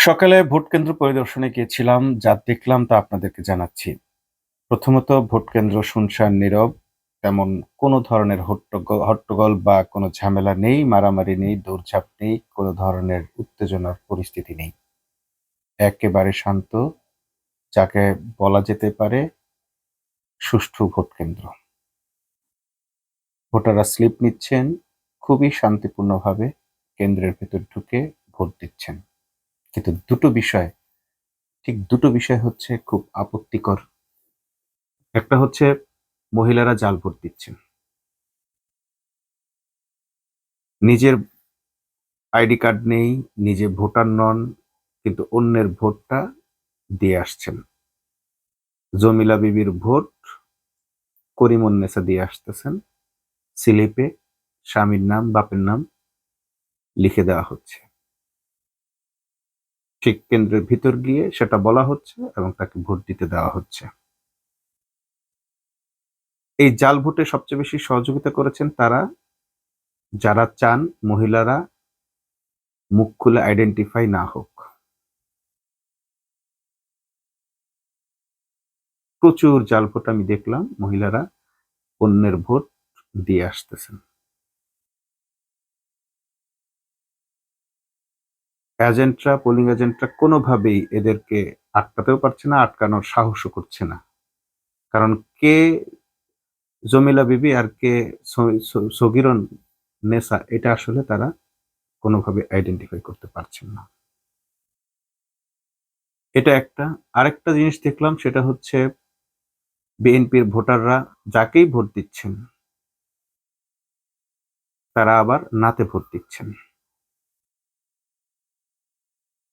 সকালে ভোট কেন্দ্র পরিদর্শনে গিয়েছিলাম। যা দেখলাম তা আপনাদেরকে জানাচ্ছি। প্রথমত ভোট কেন্দ্র শুনশান নীরব। তেমন কোনো ধরনের হট্টগোল বা কোনো ঝামেলা নেই, মারামারি নেই, দৌড়ঝাঁপ নেই, কোনো ধরনের উত্তেজনার পরিস্থিতি নেই। একেবারে শান্ত, যাকে বলা যেতে পারে সুষ্ঠু ভোট কেন্দ্র। ভোটাররা স্লিপ নিচ্ছেন, খুবই শান্তিপূর্ণভাবে কেন্দ্রের ভেতর ঢুকে ভোট দিচ্ছেন। কিন্তু দুটো বিষয় হচ্ছে খুব আপত্তিকর। একটা হচ্ছে মহিলারা জাল ভোট দিচ্ছেন। নিজের আইডি কার্ড নেই, নিজে ভোটার নন, কিন্তু অন্যের ভোটটা দিয়ে আসছেন। জমিলা বিবির ভোট করিমুন্নেসা দিয়ে আসতেছেন। স্লিপে স্বামীর নাম, বাপের নাম লিখে দেওয়া হচ্ছে। ঠিক কেন্দ্রের ভিতর গিয়ে সেটা বলা হচ্ছে এবং তাকে ভোট দিতে দেওয়া হচ্ছে। এই জাল ভোটে সবচেয়ে বেশি সহযোগিতা করেছেন তারা, যারা চান মহিলারা মুখ খুলে আইডেন্টিফাই না হোক। প্রচুর জাল ভোট আমি দেখলাম, মহিলারা অন্যের ভোট দিয়ে আসতেছেন। পোলিং এজেন্টরা কোনোভাবেই এদেরকে আটকাতেও পারছে না, আটকানোর সাহসও করছে না। কারণ কে জমিলা বিবি আর কে সগিরন নেসা, এটা আসলে তারা কোনোভাবে আইডেন্টিফাই করতে পারছেন না। এটা একটা। আরেকটা জিনিস দেখলাম, সেটা হচ্ছে বিএনপির ভোটাররা যাকেই ভোট দিচ্ছেন তারা আবার নাতে ভোট দিচ্ছেন।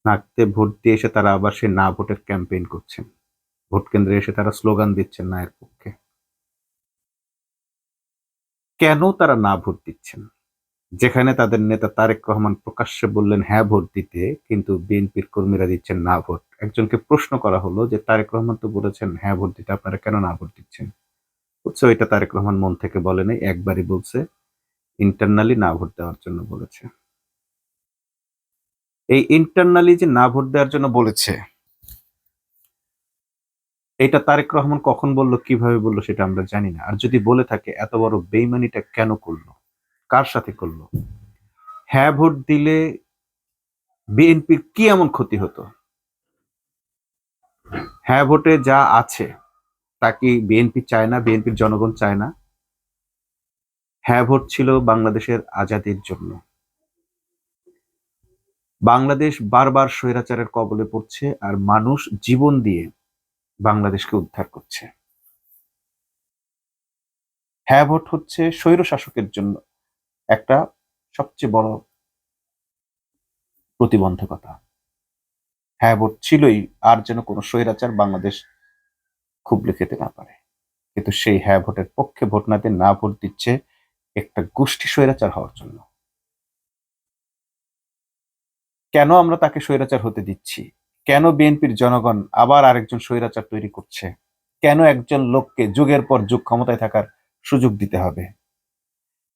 নাতে ভোট দিয়ে এসে তারা আবার সেই না ভোটের ক্যাম্পেইন করছেন। ভোট কেন্দ্রে এসে তারা স্লোগান দিচ্ছেন না এর পক্ষে। কেন তারা না ভোট দিচ্ছেন? যেখানে তাদের নেতা তারেক রহমান প্রকাশ্যে বললেন হ্যাঁ ভোট দিতে, কিন্তু বিএনপির কর্মীরা দিচ্ছেন না ভোট। একজনকে প্রশ্ন করা হলো যে তারেক রহমান তো বলেছেন হ্যাঁ ভোট দিতে, আপনারা কেন না ভোট দিচ্ছেন? বুঝছো, এটা তারেক রহমান মন থেকে বলে নাই, একবারই বলছে, ইন্টারনালি না ভোট দেওয়ার জন্য বলেছে। এই ইন্টারনালি যে না ভোট দেওয়ার জন্য বলেছে, এটা তারেক রহমান কখন বললো, কিভাবে বললো, সেটা আমরা জানি না। আর যদি বলে থাকে, এত বড় বেইমানিটা কেন করলো, কার সাথে করলো? হ্যাঁ ভোট দিলে বিএনপির কি এমন ক্ষতি হতো? হ্যাঁ ভোটে যা আছে তা কি বিএনপি চায় না? বিএনপির জনগণ চায় না? হ্যাঁ ভোট ছিল বাংলাদেশের আজাদির জন্য। বাংলাদেশ বারবার স্বৈরাচারের কবলে পড়ছে, আর মানুষ জীবন দিয়ে বাংলাদেশকে উদ্ধার করছে। হ্যাঁ ভোট হচ্ছে স্বৈর শাসকের জন্য একটা সবচেয়ে বড় প্রতিবন্ধকতা। হ্যাঁ ভোট ছিলই, আর যেন কোনো স্বৈরাচার বাংলাদেশ খুবলে খেতে না পারে। কিন্তু সেই হ্যাঁ ভোটের পক্ষে ভোট না দিয়ে না ভোট দিচ্ছে একটা গোষ্ঠী স্বৈরাচার হওয়ার জন্য। কেন আমরা তাকে স্বৈরাচার হতে দিচ্ছি? কেন বিএনপির জনগণ আবার আরেকজন স্বৈরাচার তৈরি করছে? কেন একজন লোককে যুগের পর যুগ ক্ষমতায় থাকার সুযোগ দিতে হবে?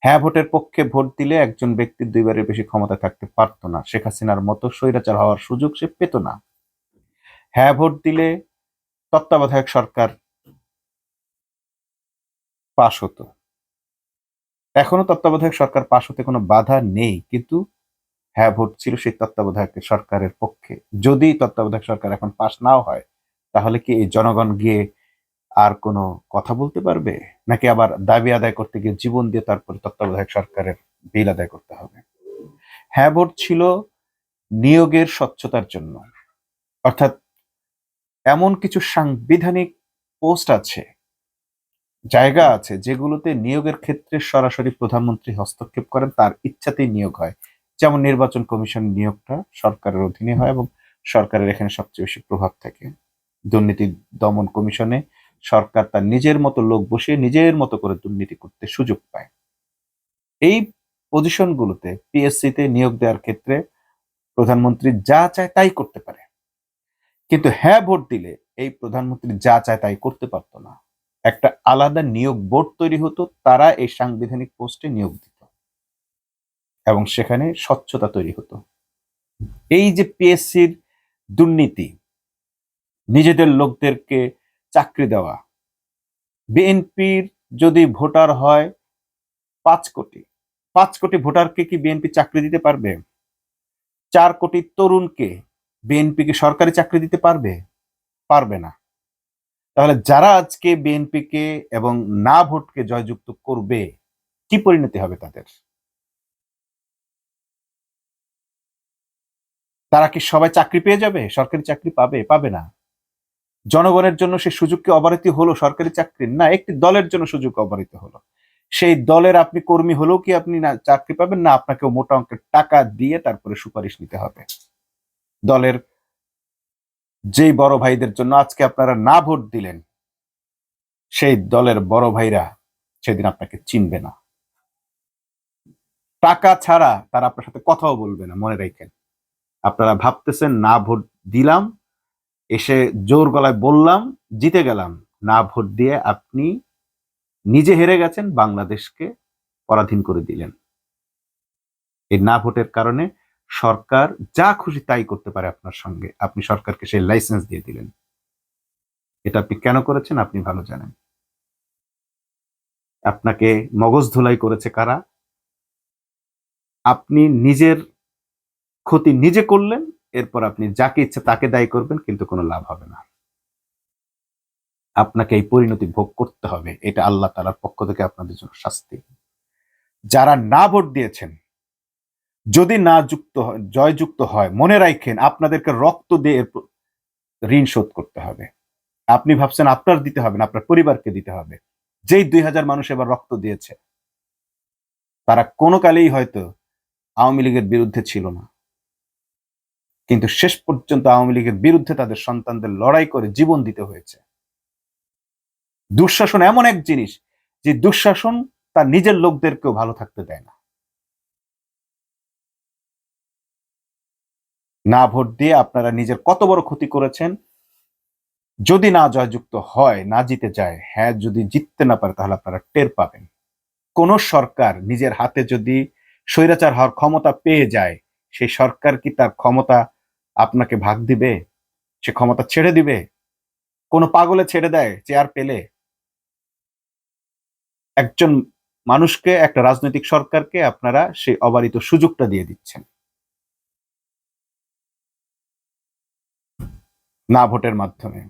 হ্যাঁ ভোটের পক্ষে ভোট দিলে একজন ব্যক্তির দুইবারের বেশি ক্ষমতায় থাকতে পারতো না। শেখ হাসিনার মতো স্বৈরাচার হওয়ার সুযোগ সে পেত না। হ্যাঁ ভোট দিলে তত্ত্বাবধায়ক সরকার পাশ হতো। এখনো তত্ত্বাবধায়ক সরকার পাশ হতে কোনো বাধা নেই, কিন্তু হ্যাঁ ভোট ছিল সেই তত্ত্বাবধায়ক সরকারের পক্ষে। যদি তত্ত্বাবধায়ক সরকার এখন পাশ নাও হয়, তাহলে কি এই জনগণ গিয়ে আর কোনো কথা বলতে পারবে? নাকি আবার দাবি আদায় করতে গিয়ে জীবন দিয়ে তারপরে তত্ত্বাবধায়ক সরকারের বিল আদায় করতে হবে? হ্যাঁ ভোট ছিল নিয়োগের স্বচ্ছতার জন্য। অর্থাৎ এমন কিছু সাংবিধানিক পোস্ট আছে, জায়গা আছে, যেগুলোতে নিয়োগের ক্ষেত্রে সরাসরি প্রধানমন্ত্রী হস্তক্ষেপ করেন, তার ইচ্ছাতেই নিয়োগ হয়। যেমন নির্বাচন কমিশন নিয়োগটা সরকারের অধীনে হয় এবং সরকারের এখানে সবচেয়ে বেশি প্রভাব থাকে। দুর্নীতি দমন কমিশনে সরকার তার নিজের মতো লোক বসিয়ে নিজের মতো করে দুর্নীতি করতে সুযোগ পায়। এই পজিশনগুলোতে পিএসসিতে নিয়োগ দেওয়ার ক্ষেত্রে প্রধানমন্ত্রী যা চায় তাই করতে পারে। কিন্তু হ্যাঁ ভোট দিলে এই প্রধানমন্ত্রী যা চায় তাই করতে পারতো না। একটা আলাদা নিয়োগ বোর্ড তৈরি হতো, তারা এই সাংবিধানিক পোস্টে নিয়োগ দিত এবং সেখানে স্বচ্ছতা তৈরি হতো। এই যে পিএসসির দুর্নীতি, নিজেদের লোকদেরকে চাকরি দেওয়া। বিএনপির যদি ভোটার হয় 5 কোটি, 5 কোটি ভোটারকে কি বিএনপি চাকরি দিতে পারবে? 4 কোটি তরুণকে বিএনপি কি সরকারি চাকরি দিতে পারবে? পারবে না। তাহলে যারা আজকে বিএনপিকে এবং না ভোটকে জয়যুক্ত করবে, কি পরিণতি হবে তাদের? তারা কি সবাই চাকরি পেয়ে যাবে? সরকারি চাকরি পাবে? পাবে না। জনগণের জন্য সে সুযোগ কি অবারিত হলো সরকারি চাকরির? না, একটি দলের জন্য সুযোগ অবারিত হলো। সেই দলের আপনি কর্মী হলেও কি আপনি না চাকরি পাবেন? না, আপনাকেও মোটা অঙ্কের টাকা দিয়ে তারপরে সুপারিশ নিতে হবে। দলের যেই বড় ভাইদের জন্য আজকে আপনারা না ভোট দিলেন, সেই দলের বড় ভাইরা সেদিন আপনাকে চিনবে না। টাকা ছাড়া তারা আপনার সাথে কথাও বলবে না, মনে রাখেন। আপনারা ভাবতেছেন না ভোট দিলাম, এসে জোর গলায় বললাম, জিতে গেলাম। না ভোট দিয়ে আপনি নিজে হেরে গেছেন, বাংলাদেশকে পরাধীন করে দিলেন। এই না ভোটের কারণে সরকার যা খুশি তাই করতে পারে আপনার সঙ্গে। আপনি সরকারকে সেই লাইসেন্স দিয়ে দিলেন। এটা আপনি কেন করেছেন আপনি ভালো জানেন। আপনাকে মগজ ধুলাই করেছে কারা? আপনি নিজের ক্ষতি নিজে করলেন, এরপর আপনি যাকে ইচ্ছে তাকে দায়ী করবেন, কিন্তু কোনো লাভ হবে না। আপনাকে এই পরিণতি ভোগ করতে হবে। এটা আল্লাহ তাআলার পক্ষ থেকে আপনাদের জন্য শাস্তি। যারা না ভোট দিয়েছেন, যদি না জয়যুক্ত হয়, মনে রাখেন আপনাদেরকে রক্ত দিয়ে ঋণ শোধ করতে হবে। আপনি ভাবছেন আপনার দিতে হবে না, আপনার পরিবারকে দিতে হবে। যেই 2000 মানুষ এবার রক্ত দিয়েছে, তারা কোনো কালেই হয়তো আওয়ামী লীগের বিরুদ্ধে ছিল না, কিন্তু শেষ পর্যন্ত আওয়ামী লীগের বিরুদ্ধে তাদের সন্তানদের লড়াই করে জীবন দিতে হয়েছে। দুঃশাসন এমন এক জিনিস, যে দুঃশাসন তার নিজের লোকদেরকেও ভালো থাকতে দেয় না। না ভোট দিয়ে আপনারা নিজের কত বড় ক্ষতি করেছেন। যদি না জয়যুক্ত হয়, না জিতে যায়, হ্যাঁ যদি জিততে না পারে, তাহলে আপনারা টের পাবেন। কোন সরকার নিজের হাতে যদি স্বৈরাচার হওয়ার ক্ষমতা পেয়ে যায়, সেই সরকার কি তার ক্ষমতা আপনাকে ভাগ দিবে? সে ক্ষমতা ছেড়ে দিবে? কোন পাগলে ছেড়ে দেয় চেয়ার পেলে? একজন মানুষকে, একটা রাজনৈতিক সরকারকে আপনারা সেই অবারিত সুযোগটা দিয়ে দিচ্ছেন না ভোটের মাধ্যমে।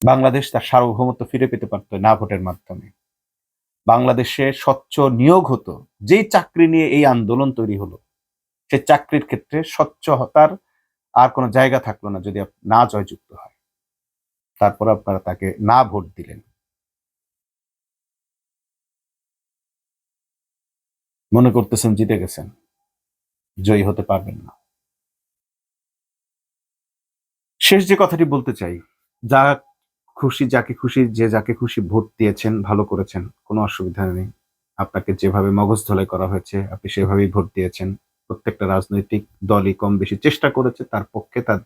বাংলাদেশ তার সার্বভৌমত্ব ফিরে পেতে পারত না ভোটের মাধ্যমে। বাংলাদেশে স্বচ্ছ নিয়োগ হতো। যেই চাকরি নিয়ে এই আন্দোলন তৈরি হলো, সেই চাকরির ক্ষেত্রে স্বচ্ছতার আর কোনো জায়গা থাকলো না যদি না জয়যুক্ত হয়। তারপর আপনারা তাকে না ভোট দিলেন। মনে করতেছেন জিতে গেছেন, জয়ী হতে পারবেন না। শেষ যে কথাটি বলতে চাই, যা খুশি যাকে খুশি, যে যাকে খুশি ভোট দিয়েছেন, ভালো করেছেন, কোনো অসুবিধা নেই। আপনাকে যেভাবে মগজ ধোলাই করা হয়েছে আপনি সেভাবেই ভোট দিয়েছেন। প্রত্যেকটা রাজনৈতিক দলই কম বেশি চেষ্টা করেছে তার পক্ষে তার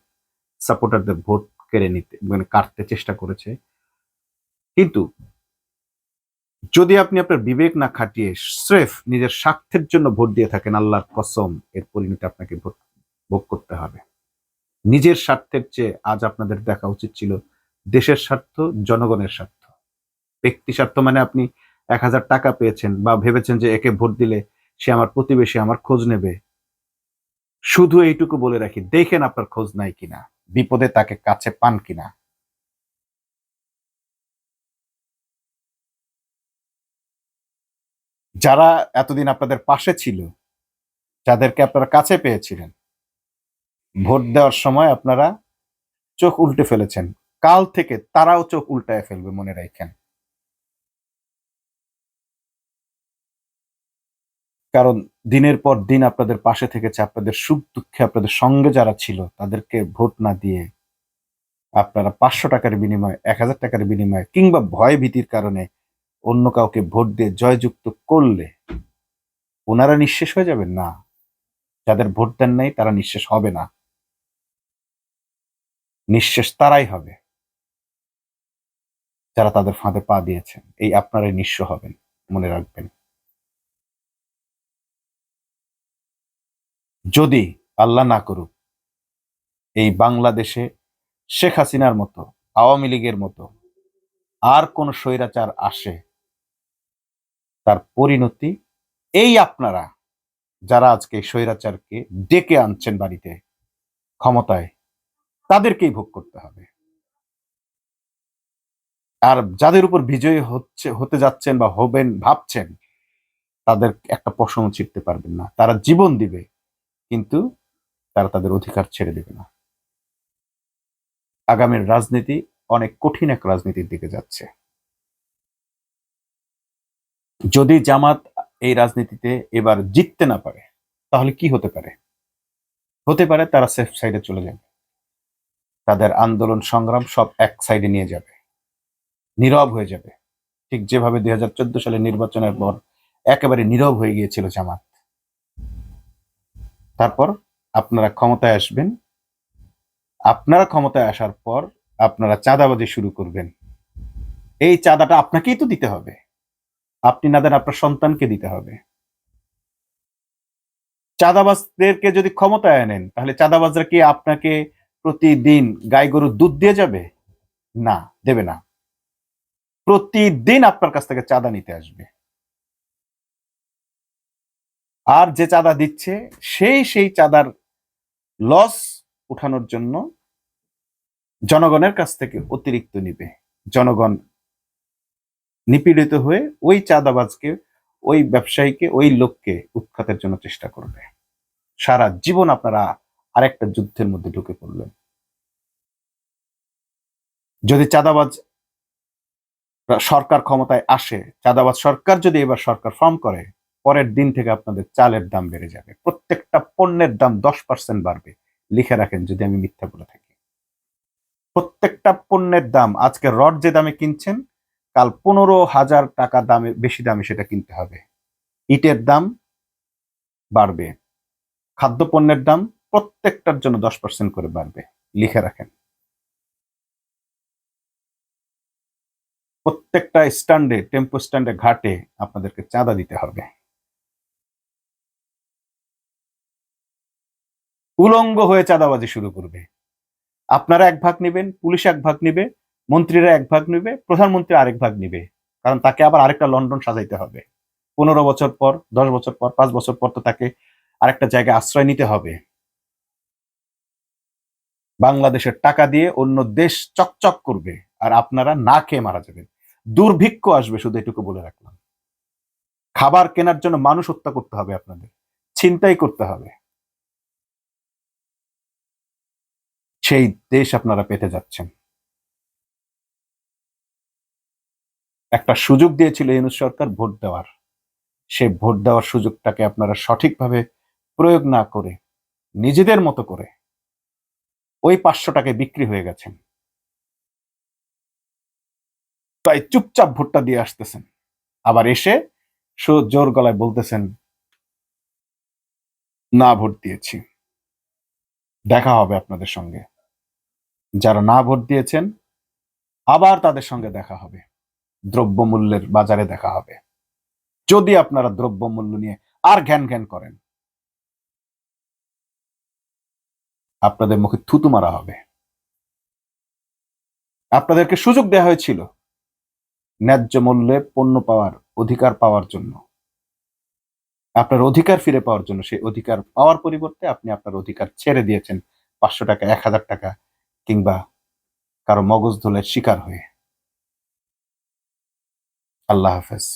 সাপোর্টারদের ভোট কেড়ে নিতে, মানে কাটতে চেষ্টা করেছে। কিন্তু যদি আপনি আপনার বিবেক না খাটিয়ে স্রেফ নিজের স্বার্থের জন্য ভোট দিয়ে থাকেন, আল্লাহর কসম এর পরিণতি আপনাকে ভোগ করতে হবে। নিজের স্বার্থের চেয়ে আজ আপনাদের দেখা উচিত ছিল দেশের স্বার্থ, জনগণের স্বার্থ। ব্যক্তি স্বার্থ মানে আপনি 1000 টাকা পেয়েছেন বা ভেবেছেন যে একে ভোট দিলে সে আমার প্রতিবেশী, আমার খোঁজ নেবে। শুধু এইটুকু বলে রাখি, দেখেন আপনার খোঁজ নাই কিনা, বিপদে তাকে কাছে পান কিনা। যারা এতদিন আপনাদের পাশে ছিল, যাদেরকে আপনারা কাছে পেয়েছিলেন, ভোট দেওয়ার সময় আপনারা চোখ উল্টে ফেলেছেন। কাল থেকে তারাও চোখ উল্টায় ফেলবে, মনে রাখেন। কারণ দিনের পর দিন আপনাদের পাশে থেকেছে, আপনাদের সুখ দুঃখে আপনাদের সঙ্গে যারা ছিল তাদেরকে ভোট না দিয়ে আপনারা 500 টাকার বিনিময়ে, 1000 টাকার বিনিময়ে, কিংবা ভয় ভীতির কারণে অন্য কাউকে ভোট দিয়ে জয়যুক্ত করলে ওনারা নিঃশেষ হয়ে যাবেন না। যাদের ভোট দেন নাই তারা নিঃশেষ হবে না। নিঃশেষ তারাই হবে যারা তাদের ফাঁদে পা দিয়েছেন। এই আপনারাই নিঃস্ব হবেন, মনে রাখবেন। যদি আল্লাহ না করুক এই বাংলাদেশে শেখ হাসিনার মতো, আওয়ামী লীগের মতো আর কোন স্বৈরাচার আসে, তার পরিণতি এই আপনারা যারা আজকে স্বৈরাচারকে ডেকে আনছেন বাড়িতে ক্ষমতায়, তাদেরকেই ভোগ করতে হবে। আর যাদের উপর বিজয়ী হতে যাচ্ছেন বা হবেন ভাবছেন, তাদের একটা পশম ছিঁড়তে পারবেন না। তারা জীবন দিবে, কিন্তু তারা তাদের অধিকার ছেড়ে দেবে না। আগামীর রাজনীতি অনেক কঠিন এক রাজনীতির দিকে যাচ্ছে। যদি জামাত এই রাজনীতিতে এবার জিততে না পারে, তাহলে কি হতে পারে? হতে পারে তারা সেফ সাইডে চলে যাবে, তাদের আন্দোলন সংগ্রাম সব এক সাইডে নিয়ে যাবে, নীরব হয়ে যাবে। ঠিক যেভাবে 2014 সালের নির্বাচনের পর একেবারে নীরব হয়ে গিয়েছিল জামাত। তারপর আপনারা ক্ষমতায় আসবেন, আপনারা ক্ষমতায় আসার পর আপনারা চাঁদাবাজি শুরু করবেন। এই চাঁদাটা আপনাকেই তো দিতে হবে, আপনি না দেন আপনার সন্তানকে দিতে হবে। চাঁদাবাজদেরকে যদি ক্ষমতায় আনেন, তাহলে চাঁদাবাজরা কি আপনাকে প্রতিদিন গাই গরুর দুধ দিয়ে যাবে? না, দেবে না। প্রতিদিন আপনার কাছ থেকে চাঁদা নিতে আসবে। আর যে চাঁদা দিচ্ছে সেই চাঁদার লস উঠানোর জন্য জনগণের কাছ থেকে অতিরিক্ত নিবে। জনগণ নিপীড়িত হয়ে ওই চাঁদাবাজকে, ওই ব্যবসায়ীকে, ওই লোককে উৎখাতের জন্য চেষ্টা করবে। সারা জীবন আপনারা আরেকটা যুদ্ধের মধ্যে ঢুকে পড়লেন। যদি চাঁদাবাজ সরকার ক্ষমতায় আসে, চাঁদাবাজ সরকার যদি এবার সরকার ফর্ম করে, পরের দিন থেকে আপনাদের চালের দাম বেড়ে যাবে, প্রত্যেকটা পণ্যের দাম 10% বাড়বে। লিখে রাখেন যদি আমি মিথ্যা বলে থাকি। প্রত্যেকটা পণ্যের দাম, আজকে রড যে দামে কিনছেন, কাল 15,000 টাকা দামে বেশি দামে সেটা কিনতে হবে। ইটের দাম বাড়বে, খাদ্যপণ্যের দাম প্রত্যেকটার জন্য 10% করে বাড়বে। লিখে রাখেন। প্রত্যেকটা স্ট্যান্ডে, টেম্পো স্ট্যান্ডে, ঘাটে আপনাদেরকে চাঁদা দিতে হবে। উলঙ্গ হয়ে চাঁদাবাজি শুরু করবে। আপনারা এক ভাগ নেবেন, পুলিশ এক ভাগ নিবে, মন্ত্রীরা এক ভাগ নিবে, প্রধানমন্ত্রী আরেক ভাগ নিবে। কারণ তাকে আবার আরেকটা লন্ডন সাজাইতে হবে। 15 বছর পর, 10 বছর পর, 5 বছর পর তো তাকে আরেকটা জায়গায় আশ্রয় নিতে হবে। বাংলাদেশের টাকা দিয়ে অন্য দেশ চকচক করবে, আর আপনারা না খেয়ে মারা যাবেন। দুর্ভিক্ষ আসবে, শুধু এটুকু বলে রাখলাম। খাবার কেনার জন্য মানুষ হত্যা করতে হবে, আপনাদের ছিনতাই করতে হবে। সেই দেশ আপনারা পেতে যাচ্ছেন। একটা সুযোগ দিয়েছিল ইউনূস সরকার ভোট দেওয়ার, সেই ভোট দেওয়ার সুযোগটাকে আপনারা সঠিকভাবে প্রয়োগ না করে নিজেদের মতো করে ওই 500 টাকায় বিক্রি হয়ে গেছেন। তাই চুপচাপ ভোটটা দিয়ে আসতেছেন, আবার এসে জোর গলায় বলতেছেন না ভোট দিয়েছি। দেখা হবে আপনাদের সঙ্গে, যারা না ভোট দিয়েছেন আবার তাদের সঙ্গে দেখা হবে, দ্রব্যমূল্যের বাজারে দেখা হবে। যদি আপনারা দ্রব্যমূল্য নিয়ে আর ঘ্যান ঘ্যান করেন, আপনাদের মুখে থুতু মারা হবে। আপনাদেরকে সুযোগ দেওয়া হয়েছিল ন্যায্য মূল্যে পণ্য পাওয়ার, অধিকার পাওয়ার জন্য, আপনার অধিকার ফিরে পাওয়ার জন্য। সেই অধিকার পাওয়ার পরিবর্তে আপনি আপনার অধিকার ছেড়ে দিয়েছেন 500 টাকা, 1000 টাকা, কিংবা কারো মগজ ধোলের শিকার হয়ে। আল্লাহ হাফেজ।